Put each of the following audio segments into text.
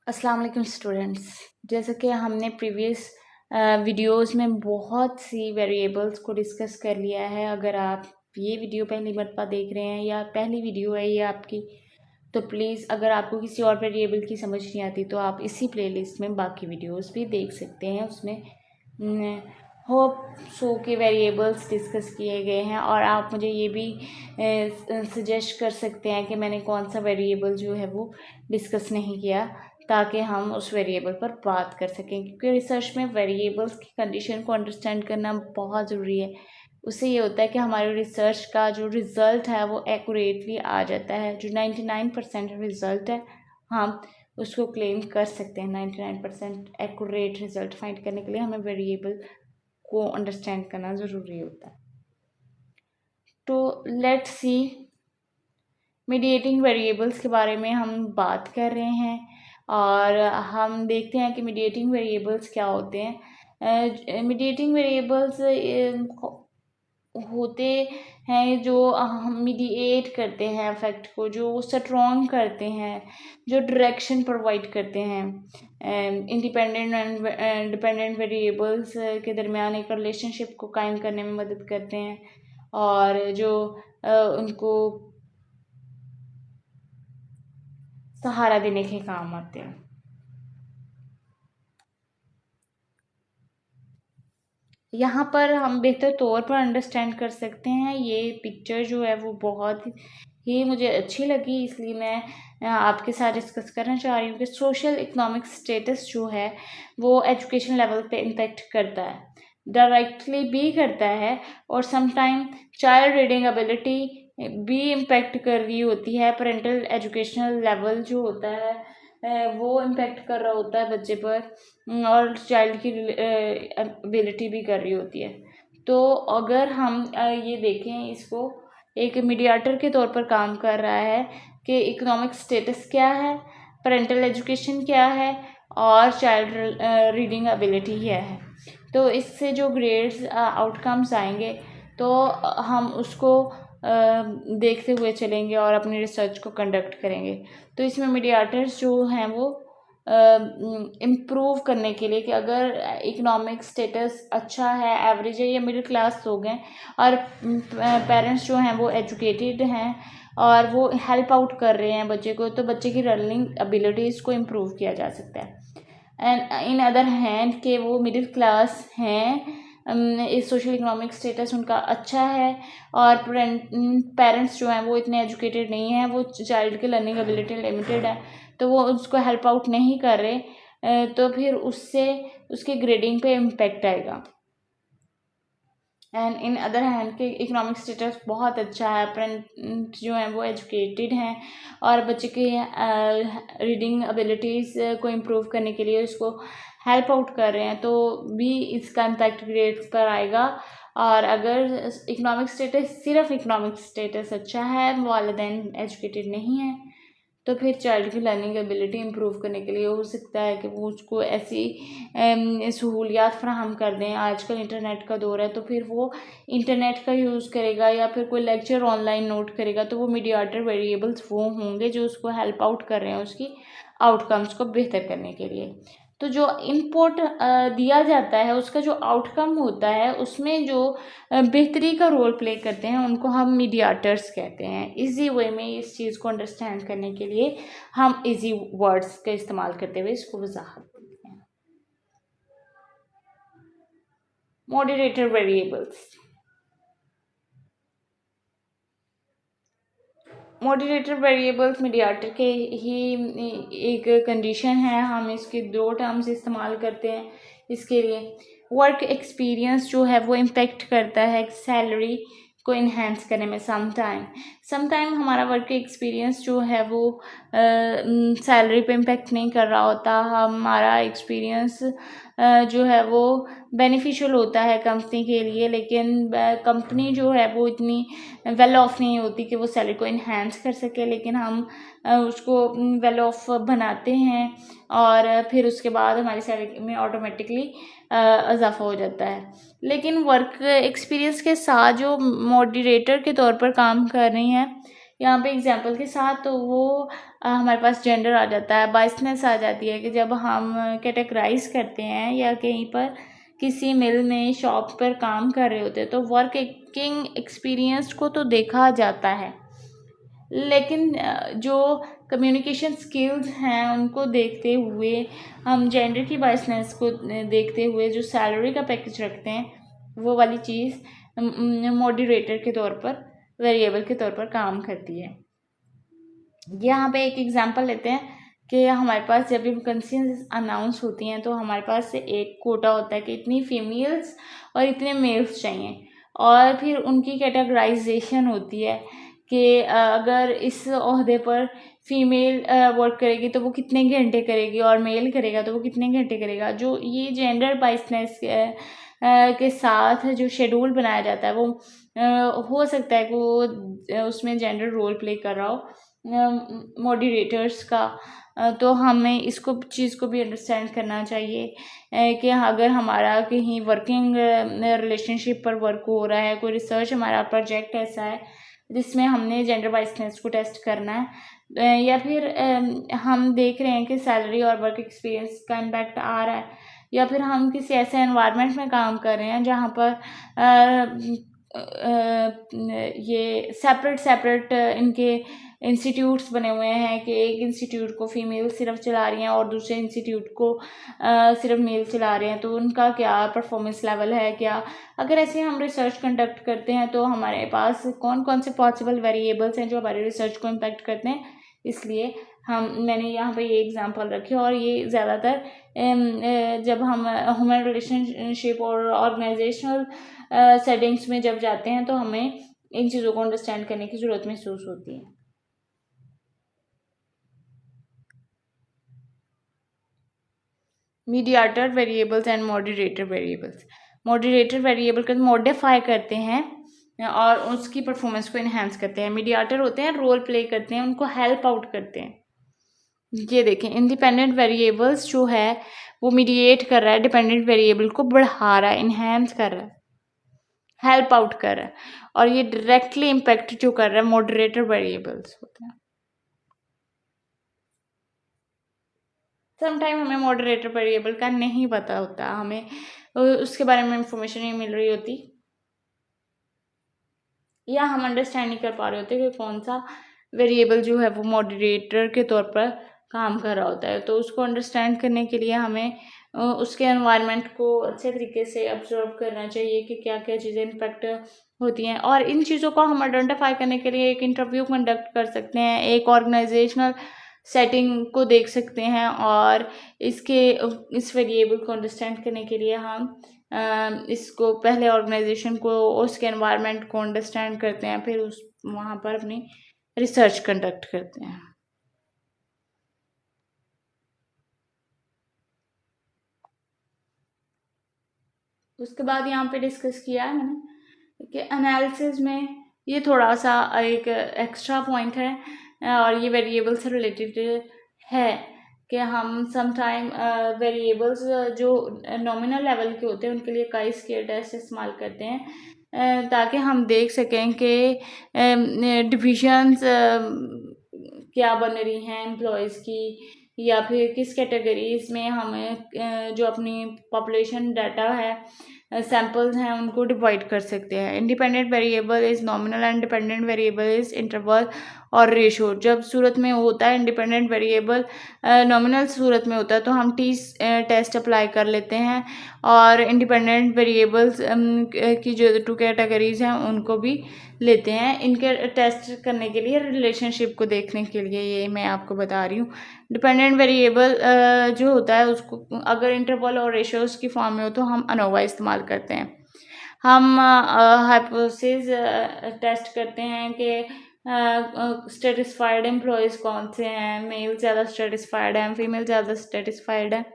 अस्सलाम वालेकुम स्टूडेंट्स। जैसे कि हमने प्रीवियस वीडियोस में बहुत सी वेरिएबल्स को डिस्कस कर लिया है। अगर आप ये वीडियो पहली मरतबा देख रहे हैं या पहली वीडियो है ये आपकी, तो प्लीज़ अगर आपको किसी और वेरिएबल की समझ नहीं आती तो आप इसी प्लेलिस्ट में बाकी वीडियोस भी देख सकते हैं। उसमें होप सो के वेरिएबल्स डिस्कस किए गए हैं और आप मुझे ये भी सजेस्ट कर सकते हैं कि मैंने कौन सा वेरिएबल जो है वो डिस्कस नहीं किया, ताकि हम उस वेरिएबल पर बात कर सकें। क्योंकि रिसर्च में वेरिएबल्स की कंडीशन को अंडरस्टैंड करना बहुत ज़रूरी है। उससे ये होता है कि हमारे रिसर्च का जो रिज़ल्ट है वो एक्यूरेटली आ जाता है। जो 99% रिज़ल्ट है हम उसको क्लेम कर सकते हैं। 99% एक्यूरेट रिज़ल्ट फाइंड करने के लिए हमें वेरिएबल को अंडरस्टैंड करना ज़रूरी होता है। तो लेट्स सी, मीडिएटिंग वेरिएबल्स के बारे में हम बात कर रहे हैं और हम देखते हैं कि मीडिएटिंग वेरिएबल्स क्या होते हैं। मीडिएटिंग वेरिएबल्स होते हैं जो मीडिएट करते हैं इफेक्ट को, जो स्ट्रॉन्ग करते हैं, जो डायरेक्शन प्रोवाइड करते हैं। इंडिपेंडेंट एंड डिपेंडेंट वेरिएबल्स के दरमियान एक रिलेशनशिप को कायम करने में मदद करते हैं और जो उनको सहारा देने के काम आते हैं। यहाँ पर हम बेहतर तौर पर अंडरस्टैंड कर सकते हैं। ये पिक्चर जो है वो बहुत ही मुझे अच्छी लगी, इसलिए मैं आपके साथ डिस्कस करना चाह रही हूँ कि सोशल इकोनॉमिक स्टेटस जो है वो एजुकेशन लेवल पे इम्पेक्ट करता है, डायरेक्टली भी करता है और समटाइम चाइल्ड रीडिंग एबिलिटी भी इम्पेक्ट कर रही होती है। पेरेंटल एजुकेशनल लेवल जो होता है वो इम्पेक्ट कर रहा होता है बच्चे पर और चाइल्ड की एबिलिटी भी कर रही होती है। तो अगर हम ये देखें, इसको एक मीडिएटर के तौर पर काम कर रहा है कि इकोनॉमिक स्टेटस क्या है, पेरेंटल एजुकेशन क्या है और चाइल्ड रीडिंग एबिलिटी क्या है। तो इससे जो ग्रेड्स आउटकम्स आएंगे तो हम उसको देखते हुए चलेंगे और अपनी रिसर्च को कंडक्ट करेंगे। तो इसमें मीडिएटर्स जो हैं वो इम्प्रूव करने के लिए कि अगर इकोनॉमिक स्टेटस अच्छा है, एवरेज है या मिडिल क्लास लोग हैं और पेरेंट्स जो हैं वो एजुकेटेड हैं और वो हेल्प आउट कर रहे हैं बच्चे को, तो बच्चे की लर्निंग एबिलिटीज़ को इम्प्रूव किया जा सकता है। एंड इन अदर हैंड के वो मिडिल क्लास हैं, इस सोशल इकोनॉमिक स्टेटस उनका अच्छा है और पेरेंट्स जो हैं वो इतने एजुकेटेड नहीं हैं, वो चाइल्ड की लर्निंग एबिलिटी लिमिटेड है, तो वो उसको हेल्प आउट नहीं कर रहे, तो फिर उससे उसके ग्रेडिंग पे इम्पेक्ट आएगा। एंड इन अदर हैंड के इकोनॉमिक स्टेटस बहुत अच्छा है, पेरेंट्स जो हैं वो एजुकेटेड हैं और बच्चे की रीडिंग एबिलिटीज़ को इम्प्रूव करने के लिए उसको हेल्प आउट कर रहे हैं, तो भी इसका इम्पैक्ट ग्रेड्स पर आएगा। और अगर इकोनॉमिक स्टेटस, सिर्फ इकोनॉमिक स्टेटस अच्छा है, वालिदैन एजुकेटेड नहीं है, तो फिर चाइल्ड की लर्निंग एबिलिटी इम्प्रूव करने के लिए हो सकता है कि वो उसको ऐसी सहूलियात फराहम कर दें। आजकल इंटरनेट का दौर है, तो फिर वो इंटरनेट का यूज़ करेगा या फिर कोई लेक्चर ऑनलाइन नोट करेगा, तो वो मीडिएटर वेरिएबल्स वो होंगे जो उसको हेल्प आउट कर रहे हैं उसकी आउटकम्स को बेहतर करने के लिए। तो जो इनपुट दिया जाता है उसका जो आउटकम होता है उसमें जो बेहतरी का रोल प्ले करते हैं उनको हम मीडिएटर्स कहते हैं। इजी वे में इस चीज़ को अंडरस्टैंड करने के लिए हम इजी वर्ड्स का इस्तेमाल करते हुए इसको वजाहत देते हैं। Moderator variables, moderator variables mediator के ही एक कंडीशन है। हम इसके दो टर्म्स इस्तेमाल करते हैं इसके लिए। वर्क एक्सपीरियंस जो है वो इम्पेक्ट करता है सैलरी को इन्हेंस करने में। समटाइम हमारा वर्क एक्सपीरियंस जो है वो सैलरी पे इम्पेक्ट नहीं कर रहा होता। हमारा एक्सपीरियंस जो है वो बेनिफिशियल होता है कंपनी के लिए, लेकिन कंपनी जो है वो इतनी वेल ऑफ नहीं होती कि वो सैलरी को इन्हेंस कर सके, लेकिन हम उसको वेल ऑफ बनाते हैं और फिर उसके बाद हमारी सैलरी में ऑटोमेटिकली इजाफा हो जाता है। लेकिन वर्क एक्सपीरियंस के साथ जो मॉडरेटर के तौर पर काम कर रही हैं यहाँ पे एग्जाम्पल के साथ तो वो हमारे पास जेंडर आ जाता है, बाइसनेस आ जाती है कि जब हम कैटेगराइज करते हैं या कहीं पर किसी मिल में शॉप पर काम कर रहे होते हैं तो वर्किंग एक्सपीरियंस को तो देखा जाता है, लेकिन जो कम्युनिकेशन स्किल्स हैं उनको देखते हुए, हम जेंडर की बाइसनेस को देखते हुए जो सैलरी का पैकेज रखते हैं वो वाली चीज़ मॉडरेटर के तौर पर, वेरिएबल के तौर पर काम करती है। यहाँ पे एक एग्जांपल लेते हैं कि हमारे पास जब भी वैकेंसीज अनाउंस होती हैं तो हमारे पास एक कोटा होता है कि इतनी फीमेल्स और इतने मेल्स चाहिए, और फिर उनकी कैटेगराइजेशन होती है कि अगर इस ओहदे पर फीमेल वर्क करेगी तो वो कितने घंटे करेगी और मेल करेगा तो वो कितने घंटे करेगा। जो ये जेंडर बाइसनेस के साथ जो शेड्यूल बनाया जाता है वो हो सकता है कि वो उसमें जेंडर रोल प्ले कर रहा हो मॉडरेटर्स का। तो हमें इसको चीज़ को भी अंडरस्टैंड करना चाहिए कि अगर हमारा कहीं वर्किंग रिलेशनशिप पर वर्क हो रहा है, कोई रिसर्च हमारा प्रोजेक्ट ऐसा है जिसमें हमने जेंडर बाइसनेस को टेस्ट करना है, या फिर हम देख रहे हैं कि सैलरी और वर्क एक्सपीरियंस का इम्पैक्ट आ रहा है, या फिर हम किसी ऐसे एनवायरनमेंट में काम कर रहे हैं जहाँ पर ये सेपरेट सेपरेट इनके इंस्टीट्यूट्स बने हुए हैं कि एक इंस्टीट्यूट को फीमेल सिर्फ चला रही हैं और दूसरे इंस्टीट्यूट को सिर्फ मेल चला रहे हैं, तो उनका क्या परफॉर्मेंस लेवल है क्या। अगर ऐसे हम रिसर्च कंडक्ट करते हैं तो हमारे पास कौन कौन से पॉसिबल वेरिएबल्स हैं जो हमारे रिसर्च को इम्पैक्ट करते हैं, इसलिए मैंने यहाँ पे ये एग्जांपल रखे। और ये ज़्यादातर जब हम ह्यूमन रिलेशनशिप और ऑर्गेनाइजेशनल सेटिंग्स में जब जाते हैं तो हमें इन चीज़ों को अंडरस्टैंड करने की ज़रूरत महसूस होती है। Mediator variables and moderator variables. Moderator variable को मॉडिफाई करते हैं और उसकी परफॉर्मेंस को इन्हेंस करते हैं। मीडिएटर होते हैं, रोल प्ले करते हैं, उनको हेल्प आउट करते हैं। ये देखें, इंडिपेंडेंट वेरिएबल्स जो है वो मीडिएट कर रहा है, डिपेंडेंट वेरिएबल को बढ़ा रहा है, इन्हेंस कर रहा है, हेल्प आउट कर रहा है, और ये डायरेक्टली इम्पैक्ट जो कर रहा है मॉडरेटर वेरिएबल्स होते हैं। समटाइम हमें मॉडरेटर वेरिएबल का नहीं पता होता, हमें उसके बारे में इंफॉर्मेशन नहीं मिल रही होती, या हम अंडरस्टैंड नहीं कर पा रहे होते कि कौन सा वेरिएबल जो है वो मॉडरेटर के तौर पर काम कर रहा होता है। तो उसको अंडरस्टैंड करने के लिए हमें उसके एनवायरनमेंट को अच्छे तरीके से ऑब्जर्व करना चाहिए कि क्या क्या चीज़ें इम्पैक्ट होती हैं, और इन चीज़ों को हम आइडेंटिफाई करने के लिए एक इंटरव्यू कंडक्ट कर सकते हैं, एक ऑर्गेनाइजेशनल सेटिंग को देख सकते हैं, और इस वेरिएबल को अंडरस्टैंड करने के लिए हम इसको पहले ऑर्गेनाइजेशन को, उसके एनवायरनमेंट को अंडरस्टैंड करते हैं, फिर वहाँ पर अपनी रिसर्च कंडक्ट करते हैं। उसके बाद यहाँ पे डिस्कस किया है मैंने कि एनालिसिस में ये थोड़ा सा एक एक्स्ट्रा पॉइंट है, और ये वेरिएबल से रिलेटेड है कि हम समटाइम वेरिएबल्स जो नॉमिनल लेवल के होते हैं उनके लिए काई स्क्वायर टेस्ट इस्तेमाल करते हैं ताकि हम देख सकें कि डिविजन्स क्या बन रही हैं एम्प्लॉयज़ की, या फिर किस कैटेगरीज में हमें जो अपनी पॉपुलेशन डाटा है, सैम्पल्स हैं, उनको डिवाइड कर सकते हैं। Independent variable is nominal and dependent variable is interval और रेशो। जब सूरत में होता है इंडिपेंडेंट वेरिएबल नॉमिनल सूरत में होता है तो हम टेस्ट अप्लाई कर लेते हैं, और इंडिपेंडेंट वेरिएबल्स की जो 2 कैटेगरीज हैं उनको भी लेते हैं इनके टेस्ट करने के लिए, रिलेशनशिप को देखने के लिए। ये मैं आपको बता रही हूँ। डिपेंडेंट वेरिएबल जो होता है उसको अगर इंटरवल और रेशियोज की फॉर्म में हो तो हम अनोवा इस्तेमाल करते हैं। हम हाइपोथेसिस टेस्ट करते हैं कि सेटिस्फाइड एम्प्लॉयज़ कौन से हैं, मेल ज़्यादा सेटिस्फाइड हैं, फीमेल ज़्यादा सेटिस्फाइड है।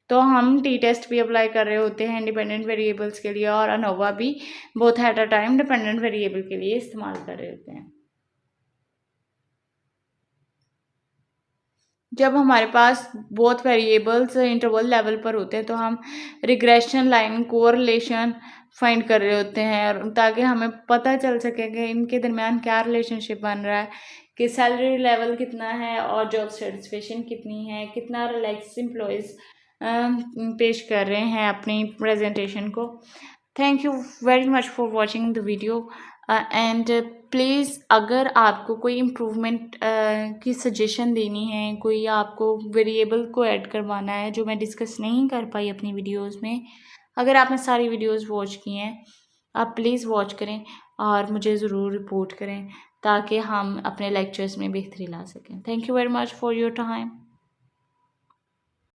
तो हम टी टेस्ट भी अप्लाई कर रहे होते हैं इंडिपेंडेंट वेरिएबल्स के लिए, और अनोवा भी both at a time dependent variable के लिए इस्तेमाल कर रहे होते हैं। जब हमारे पास बहुत वेरिएबल्स इंटरवल लेवल पर होते हैं तो हम रिग्रेशन लाइन कोरिलेशन फाइंड कर रहे होते हैं, ताकि हमें पता चल सके कि इनके दरमियान क्या रिलेशनशिप बन रहा है, कि सैलरी लेवल कितना है और जॉब सेटिस्फेक्शन कितनी है, कितना रिलैक्स एम्प्लॉयज़ पेश कर रहे हैं अपनी प्रेजेंटेशन को। Thank you very much for watching the video and please अगर आपको कोई इम्प्रूवमेंट की सजेशन देनी है, कोई आपको वेरिएबल को ऐड करवाना है जो मैं डिस्कस नहीं कर पाई अपनी वीडियोस में, अगर आपने सारी वीडियोस वॉच की हैं, आप प्लीज़ वॉच करें और मुझे ज़रूर रिपोर्ट करें ताकि हम अपने लेक्चर्स में बेहतरी ला सकें। Thank you very much for your time.